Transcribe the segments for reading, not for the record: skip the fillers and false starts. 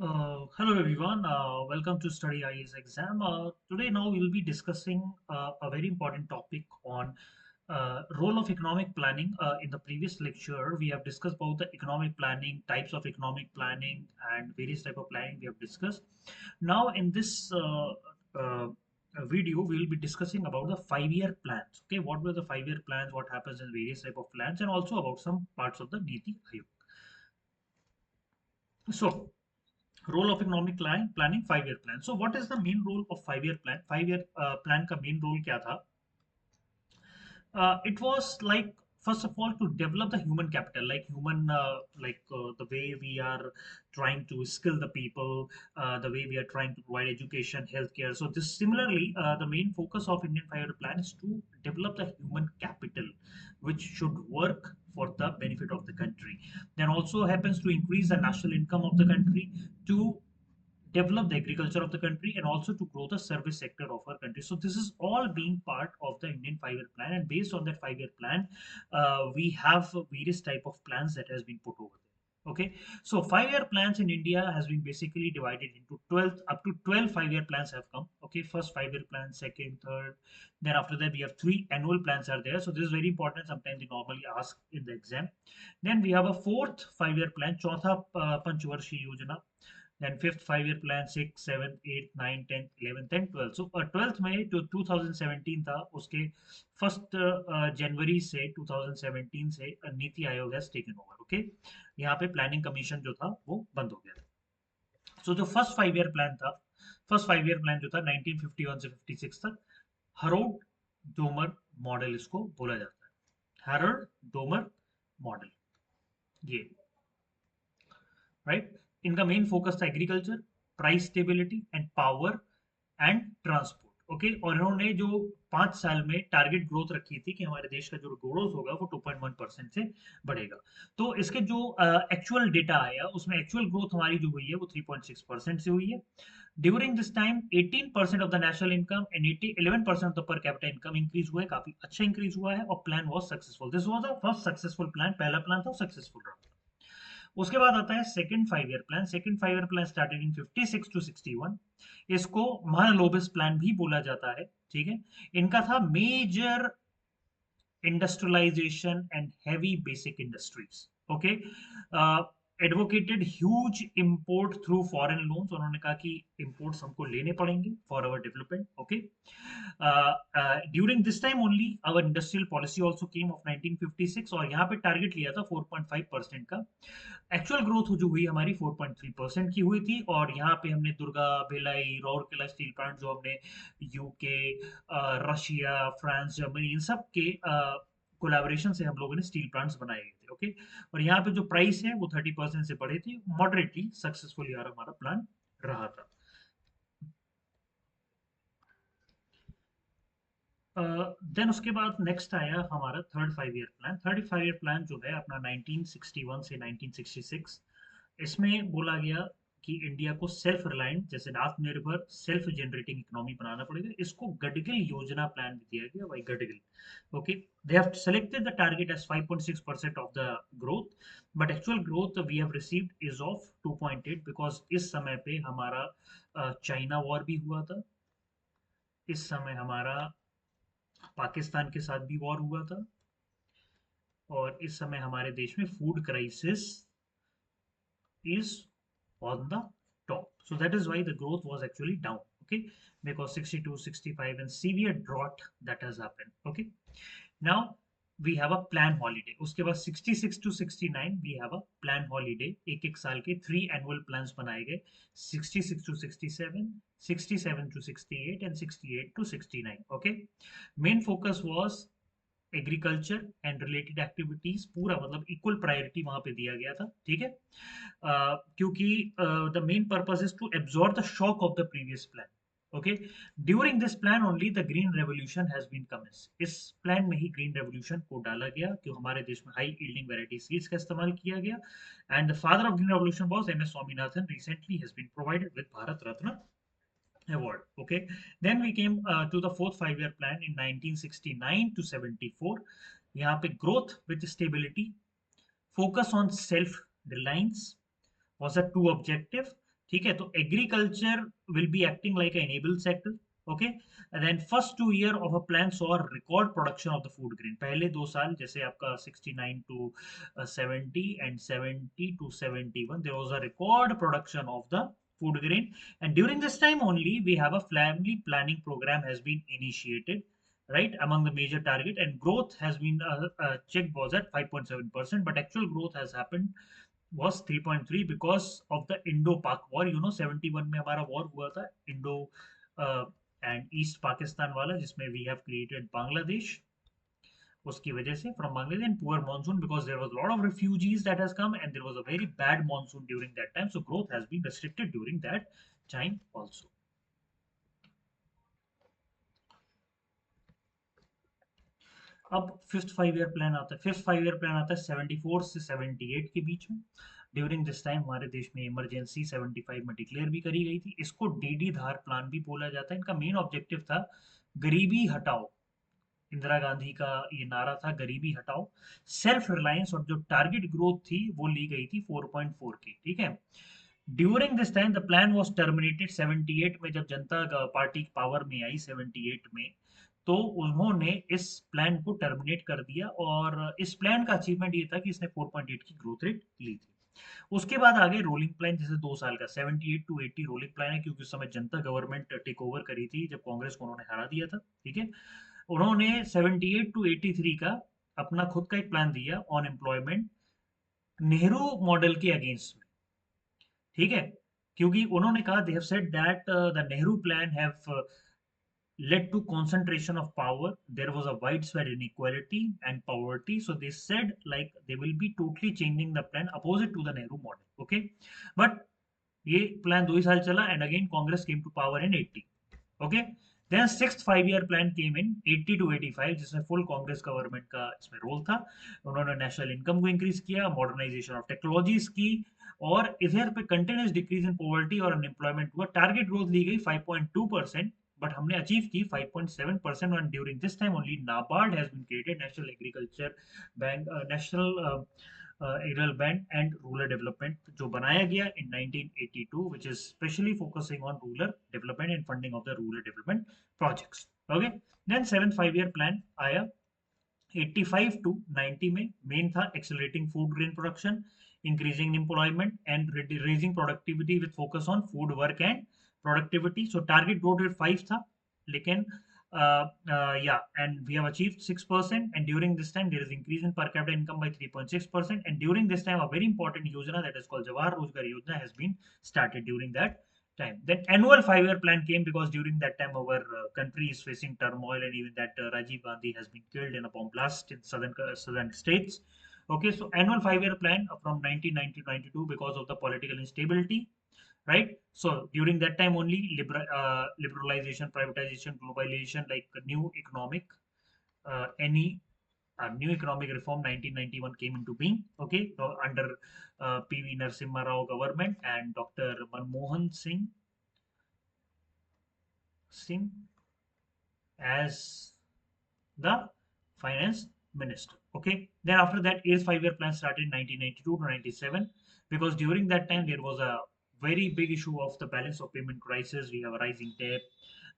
Hello everyone, welcome to Study IAS exam. Today now we will be discussing a very important topic on role of economic planning. In the previous lecture, we have discussed about the economic planning, types of economic planning and various type of planning we have discussed. Now in this uh, video, we will be discussing about the 5-year plans. Okay, what were the 5-year plans, what happens in various type of plans and also about some parts of the NITI Aayog. So, role of economic planning 5-year plan. So what is the main role of 5-year plan? 5-year plan का main role क्या था? It was like, first of all, to develop the human capital, like the way we are trying to skill the people, the way we are trying to provide education, healthcare. So this similarly, the main focus of Indian 5-year plan is to develop the human capital, which should work for the benefit of the country. Then also happens to increase the national income of the country, to develop the agriculture of the country, and also to grow the service sector of our country. So this is all being part of the Indian 5-year plan, and based on that 5-year plan, we have various type of plans that has been put over there. Okay, so 5-year plans in India has been basically divided into 12, up to 12 5-year plans have come. Okay, first 5-year plan, second, third. Then after that we have 3 annual plans are there. So this is very important. Sometimes they normally ask in the exam. Then we have a fourth 5-year plan, चौथा पंचवर्षीय योजना. Then fifth 5-year plan, sixth, seventh, eighth, ninth, 10th, 11th, and 12th. So 12th में जो 2017 था, उसके first जनवरी से 2017 से NITI Aayog has taken over. Okay, यहाँ पे प्लानिंग कमीशन जो था वो बंद हो गया था. सो जो फर्स्ट 5-year प्लान था, फर्स्ट 5-year प्लान जो था 1951 से 56 तक, हरोड डोमर मॉडल इसको बोला जाता है. हैरोल्ड डोमर मॉडल, ये राइट. इनका मेन फोकस था agriculture, price stability and power and transport. Okay, और इन्होंने जो 5 साल में टारगेट ग्रोथ रखी थी कि हमारे देश का जो ग्रोथ होगा वो 2.1% से बढ़ेगा. तो इसके जो एक्चुअल डेटा आया उसमें एक्चुअल ग्रोथ हमारी जो हुई है वो 3.6% से हुई है. During this time 18% of the national income and 11% of the per capita income increase हुआ है, काफी अच्छा इंक्रीज हुआ है, और plan was successful. This was the first successful plan, पहला प्लान था सक्सेसफुल रहा. उसके बाद आता है second 5-year plan. Second 5-year plan started in 56 to 61. इसको महालोबिस प्लान भी बोला जाता है. ठीक है, इनका था major industrialization and heavy basic industries. Okay, advocated huge import through foreign loans. उन्होंने कहा कि इंपोर्ट्स हमको लेने पड़ेंगे for our development. Okay, during this time only our industrial policy also came of 1956, और यहाँ पे टारगेट लिया था 4.5% का. एक्चुअल ग्रोथ जो हुई हमारी 4.3% की हुई थी, और यहाँ पे हमने दुर्गा, भिलाई, राउरकेला स्टील प्लांट जो हमने यूके, रशिया, फ्रांस, जर्मनी, इन सब के कोलैबोरेशन से हम लोगों ने स्टील प्लांट्स बनाए गए थे. ओके, और यहाँ पे जो प्राइस है वो 30% से बढ़े थे. मॉडरेटली सक्सेसफुल यार हमारा प्लान रहा था. देन उसके बाद नेक्स्ट आया हमारा third 5-year plan. Third 5-year plan जो है अपना 1961 से 1966. इसमें बोला गया कि इंडिया को सेल्फ रिलायंट, जैसे आत्मनिर्भर सेल्फ जनरेटिंग इकोनॉमी बनाना पड़ेगा. इसको गडगिल योजना प्लान भी दिया गया भाई, Gadgil. Okay, they have selected the target as 5.6% of the growth, but actual growth we have received is of 2.8, because इस समय पे हमारा चाइना वॉर भी हुआ था. इस समय हमारा पाकिस्तान के साथ भी वॉर हुआ था, और इस समय हमारे देश में food crisis is on the top. So that is why the growth was actually down. Okay, because 62, 65 and severe drought that has happened. Okay, now we have a plan holiday. उसके बाद 66 to 69 we have a plan holiday. एक एक साल के 3 annual plans बनाए गए. 66 to 67, 67 to 68 and 68 to 69. Okay, main focus was agriculture and related activities, पूरा मतलब इक्वल प्रायोरिटी वहां पे दिया गया था. ठीक है, क्योंकि the main purpose is to absorb the shock of the previous plan. Okay, during this plan only the green revolution has been commence. इस प्लान में ही ग्रीन रेवोल्यूशन को डाला गया, कि हमारे देश में हाई यील्डिंग वैरायटी सीड्स का इस्तेमाल किया गया. And the father of green revolution was M S Swaminathan. Recently has been provided with Bharat Ratna award. Okay, then we came to the fourth 5-year plan in 1969 to 74. यहाँ पे growth with stability, focus on self reliance was a two objective. ठीक है, तो agriculture will be acting like enable sector, okay. And then first 2 year of a plan saw record production of the food grain. पहले 2 साल जैसे आपका 69 to 70 and 70 to 71 there was a record production of the food grain, and during this time only we have a family planning program has been initiated, right, among the major target, and growth has been checked was at 5.7%, but actual growth has happened was 3.3 because of the Indo-Pak war. 71 में हमारा war हुआ था Indo and East Pakistan वाला, जिसमें we have created Bangladesh, उसकी वजह से from Bangladesh, and poor monsoon because there was a lot of refugees that has come and there was a very bad monsoon during that time, so growth has been restricted during that time also. अब fifth 5 year plan आता है। Fifth 5 year plan आता है 74 से 78 के बीच में। During this time हमारे देश में इमरजेंसी 75 में डिक्लेयर भी करी गई थी। इसको डीडी धार प्लान भी बोला जाता है। इनका मेन ऑब्जेक्टिव था गरीबी हटाओ। इंदिरा गांधी का ये नारा था, गरीबी हटाओ। सेल्फ रिलायंस और जो टारगेट ग्रोथ थी वो ली गई थी 4.4 की, ठीक है। During this time the plan was terminated 78 में, जब जनता पार्टी पावर में आई 78 में, तो उन्होंने इस प्लान को टर्मिनेट कर दिया। और इस प्लान का अचीवमेंट ये था कि इसने 4.8 की ग्रोथ रेट ली थी। उसके बाद आगे रोलिंग प्लान, जैसे 2 साल का 78 टू 80 रोलिंग प्लान है, क्योंकि उस समय जनता गवर्नमेंट टेक ओवर करी थी जब कांग्रेस को उन्होंने हरा दिया था, ठीक है। उन्होंने 78 टू 83 का अपना खुद का एक प्लान दिया ऑन एम्प्लॉयमेंट, नेहरू मॉडल के अगेंस्ट में, ठीक है। क्योंकि उन्होंने कहा, they have said that the Nehru plan have led to concentration of power. There was a widespread inequality and poverty, so they said like they will be totally changing the plan opposite to the Nehru model, okay. But ये plan 2 ही साल चला and again Congress came to power in 80, okay. Then sixth 5 year plan came in 80 to 85, जिसमें full Congress government का इसमें role था। उन्होंने national income को increase किया, मॉडर्नाइजेशन ऑफ टेक्नोलॉजीज की, और इधर पे कंटिन्यूस डिक्रीज इन पॉवर्टी और अनएम्प्लॉयमेंट हुआ। टारगेट ग्रोथ ली गई 5.2%, बट हमने अचीव की 5.7%। And during this time only NABARD has been created, national agriculture bank, national एग्रल बैंक एंड रूरल डेवलपमेंट, जो बनाया गया इन 1982, which is specially focusing on rural development and funding of the rural development projects, okay. Then seventh 5 year plan आया 85 to 90 में। Main था accelerating food grain production, increasing employment and raising productivity with focus on food work and productivity. So target growth rate 5 था, लेकिन and we have achieved 6%, and during this time there is increase in per capita income by 3.6%, and during this time a very important yojana that is called Jawahar Rozgar Yojana has been started during that time. Then annual 5 year plan came because during that time our country is facing turmoil, and even that Rajiv Gandhi has been killed in a bomb blast in southern states. Okay, so annual 5 year plan from 1990 to 92 because of the political instability, right? So during that time only liberalization, privatization, globalization, like new economic any new economic reform 1991 came into being, okay. So under PV Narasimha Rao government and Dr. Manmohan Singh as the finance minister, okay. Then after that, eighth 5 year plan started in 1992 to 97, because during that time there was a very big issue of the balance of payment crisis. We have a rising debt,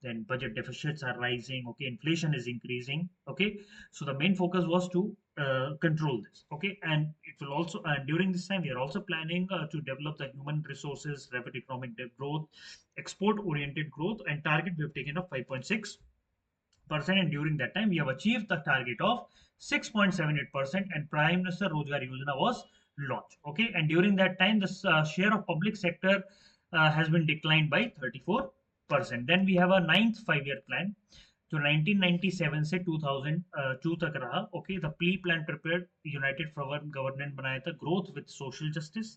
then budget deficits are rising, okay, inflation is increasing, okay. So the main focus was to control this, okay. And it will also, and during this time we are also planning to develop the human resources, rapid economic growth, export oriented growth, and target we have taken of 5.6%, and during that time we have achieved the target of 6.78%, and Prime Minister Rozgar Yojana was launched, okay. And during that time the share of public sector has been declined by 34%. Then we have a ninth 5 year plan जो 1997 से 2002 तक रहा, okay. The plea plan prepared united government बनाया था, growth with social justice.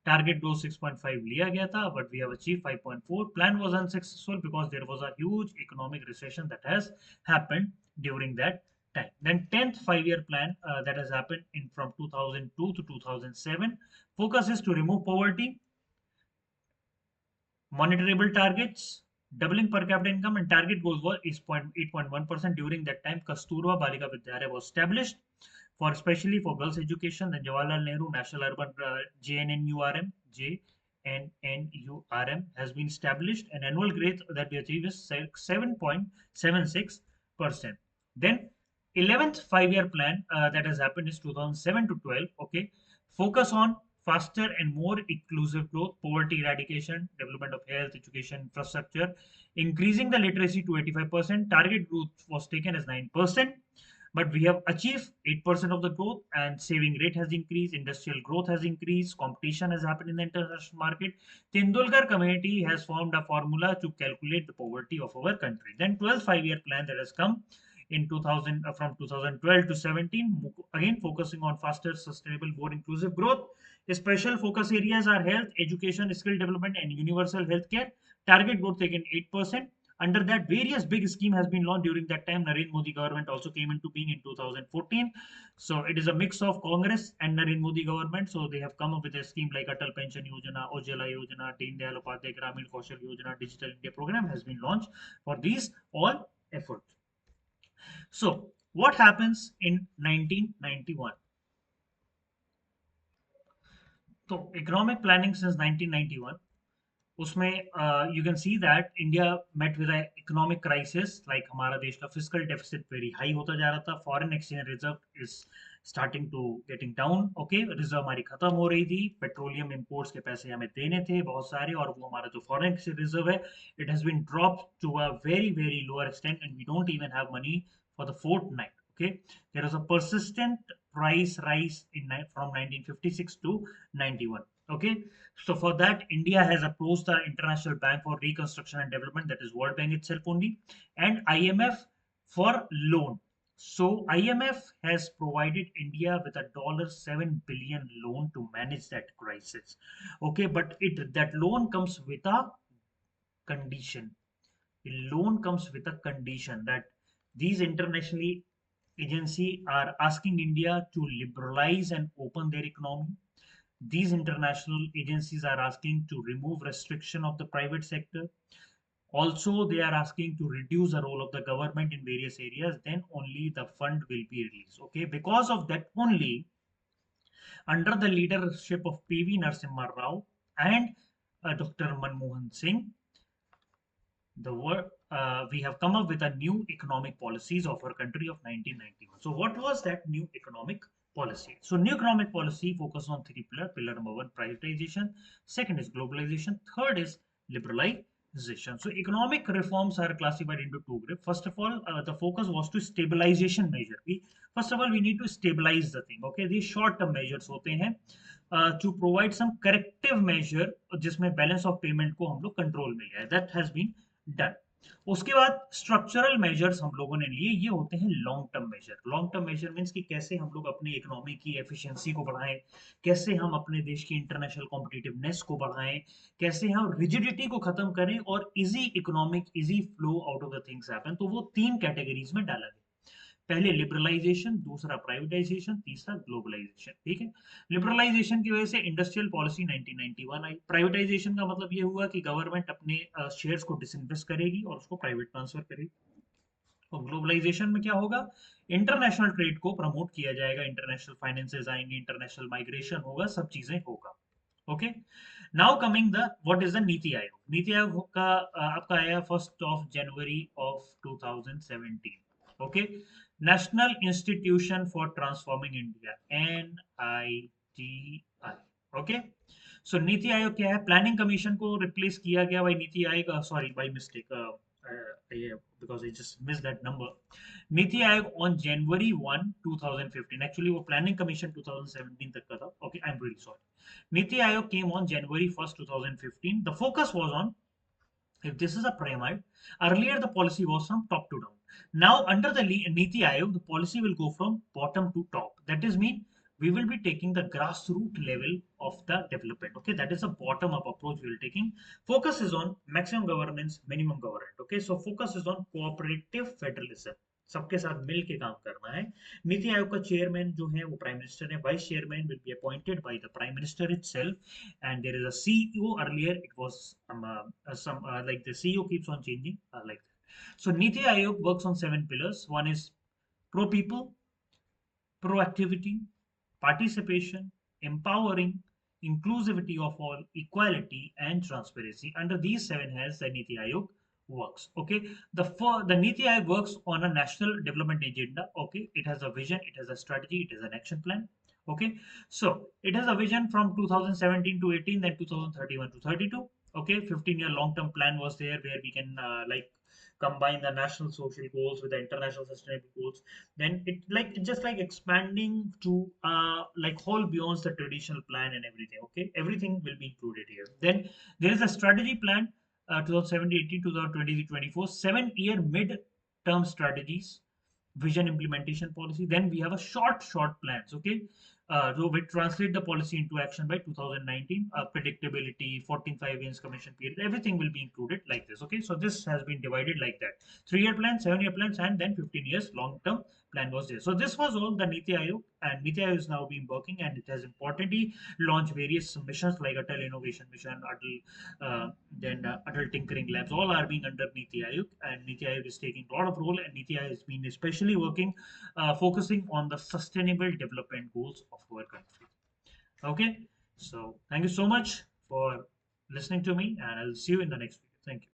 Target growth 6.5 लिया गया था, but we have achieve 5.4। Plan was unsuccessful because there was a huge economic recession that has happened during that time. Then 10th 5 year plan that has happened in from 2002 to 2007 focuses to remove poverty, monitorable targets, doubling per capita income, and target goals was 8.1%. During that time, Kasturba Balika Vidyalaya was established for especially for girls education. Then Jawaharlal Nehru National Urban JNNURM, NNURM has been established, and annual growth that we achieve is 7.76%. Then 11th 5-year plan that has happened is 2007 to 12. Okay, focus on faster and more inclusive growth, poverty eradication, development of health, education, infrastructure, increasing the literacy to 85%. Target growth was taken as 9%, but we have achieved 8% of the growth, and saving rate has increased, industrial growth has increased, competition has happened in the international market. Tendulkar committee has formed a formula to calculate the poverty of our country. Then 12th 5-year plan that has come in 2000 from 2012 to 17, again focusing on faster, sustainable, more inclusive growth. Special focus areas are health, education, skill development, and universal health care. Target growth taken 8%. Under that, various big scheme has been launched during that time. Narendra Modi government also came into being in 2014. So it is a mix of Congress and Narendra Modi government. So they have come up with a scheme like Atal Pension Yojana, Ujjwala Yojana, Deen Dayal Upadhyay Gramin Kaushal Yojana, Digital India program has been launched for these all efforts. So what happens in 1991? So economic planning since 1991. उसमें you can see that India met with an economic crisis, like हमारा देश का fiscal deficit very high होता जा रहा था, foreign exchange reserve is starting to getting down, okay, reserve हमारी खत्म हो रही थी, petroleum imports के पैसे हमें देने थे बहुत सारे, और वो हमारा जो foreign exchange reserve है, it has been dropped to a very lower extent, and we don't even have money for the fortnight, okay. There is a persistent price rise from 1956 to 91. Okay, so for that, India has approached the International Bank for Reconstruction and Development, that is World Bank itself only, and IMF for loan. So IMF has provided India with a $7 billion loan to manage that crisis. Okay, but that loan comes with a condition. The loan comes with a condition that these international agencies are asking India to liberalize and open their economy. These international agencies are asking to remove restriction of the private sector. Also, they are asking to reduce the role of the government in various areas. Then only the fund will be released. Okay, because of that only, under the leadership of PV Narasimha Rao and Dr. Manmohan Singh, we have come up with a new economic policies of our country of 1991. So what was that new economic policy? So new economic policy focus on three pillar. Pillar number one, privatization. Second is globalization. Third is liberalization. So economic reforms are classified into two groups. First of all, the focus was to stabilization measure. First of all, we need to stabilize the thing. Okay, these short term measures होते हैं to provide some corrective measure जिसमें balance of payment को हम लोग control में लिया है. That has been done. उसके बाद स्ट्रक्चरल मेजर्स हम लोगों ने लिए, ये होते हैं long term major. Long term major means कि कैसे हम लोग अपनी इकोनॉमी की एफिशिएंसी को बढ़ाएं, कैसे हम अपने देश की इंटरनेशनल कॉम्पिटिटिवनेस को बढ़ाएं, कैसे हम रिजिडिटी को खत्म करें और easy economic easy flow out of the things happen. तो वो तीन कैटेगरीज में डाला गया. पहले लिबरलाइजेशन, दूसरा प्राइवेटाइजेशन, तीसरा ग्लोबलाइजेशन. ठीक है, लिबरलाइजेशन की वजह से इंडस्ट्रियल पॉलिसी 1991 आई. प्राइवेटाइजेशन का मतलब ये हुआ कि गवर्नमेंट अपने शेयर्स को डिसइन्वेस्ट करेगी और उसको प्राइवेट ट्रांसफर करेगी. और ग्लोबलाइजेशन में क्या होगा, इंटरनेशनल ट्रेड को प्रमोट किया जाएगा, इंटरनेशनल फाइनेंसेस आएंगे, इंटरनेशनल माइग्रेशन होगा, सब चीजें होगा. Okay, now coming the what is the NITI Aayog. NITI Aayog का आपका आया 1 जनवरी 2017. Okay, national institution for transforming India, NITI. Okay, so NITI Aayog क्या है, प्लानिंग कमीशन को रिप्लेस किया गया bye NITI Aayog, sorry by mistake, because I just missed that number. NITI Aayog on January 1, 2015. Actually वो प्लानिंग कमीशन 2017 तक का था. Okay, I'm really sorry. NITI Aayog came on January 1st, 2015. The focus was on, if this is a pyramid, earlier the policy was from top to down. Now under the NITI Aayog, the policy will go from bottom to top. That is mean we will be taking the grassroots level of the development. Okay, that is a bottom up approach we will taking. Focus is on maximum governance, minimum government. Okay, so focus is on cooperative federalism. सबके साथ मिल के काम करना है. नीति आयोग का chairman जो है वो प्राइम मिनिस्टर है. Vice chairman will be appointed by the prime minister itself, and there is a CEO. Earlier it was like the CEO keeps on changing like that. So Niti Aayog works on 7 pillars. One is pro people, proactivity, participation, empowering, inclusivity of all, equality, and transparency. Under these seven heads, the NITI Aayog works. Okay, the NITI Aayog works on a national development agenda. Okay, it has a vision, it has a strategy, it has an action plan. Okay, so it has a vision from 2017 to 18, then 2031 to 32. Okay, 15-year long-term plan was there where we can like combine the national social goals with the international sustainable goals. Then it like it just like expanding to like whole beyond the traditional plan and everything. Okay, everything will be included here. Then there is a strategy plan, 2017 18, 2023 24, 7-year mid-term strategies, vision implementation policy. Then we have a short plans. Okay, so we translate the policy into action by 2019. Predictability, 14 5 years commission period, everything will be included like this. Okay, so this has been divided like that: 3-year plan, 7-year plans, and then 15 years long term plan was there. So this was all the Niti Aayog, and Niti Aayog is now being working, and it has importantly launched various missions like Atal Innovation Mission, Atal Tinkering Labs. All are being under Niti Aayog, and Niti Aayog is taking a lot of role, and Niti Aayog has been especially working, focusing on the sustainable development goals of our country. Okay, so thank you so much for listening to me, and I'll see you in the next video. Thank you.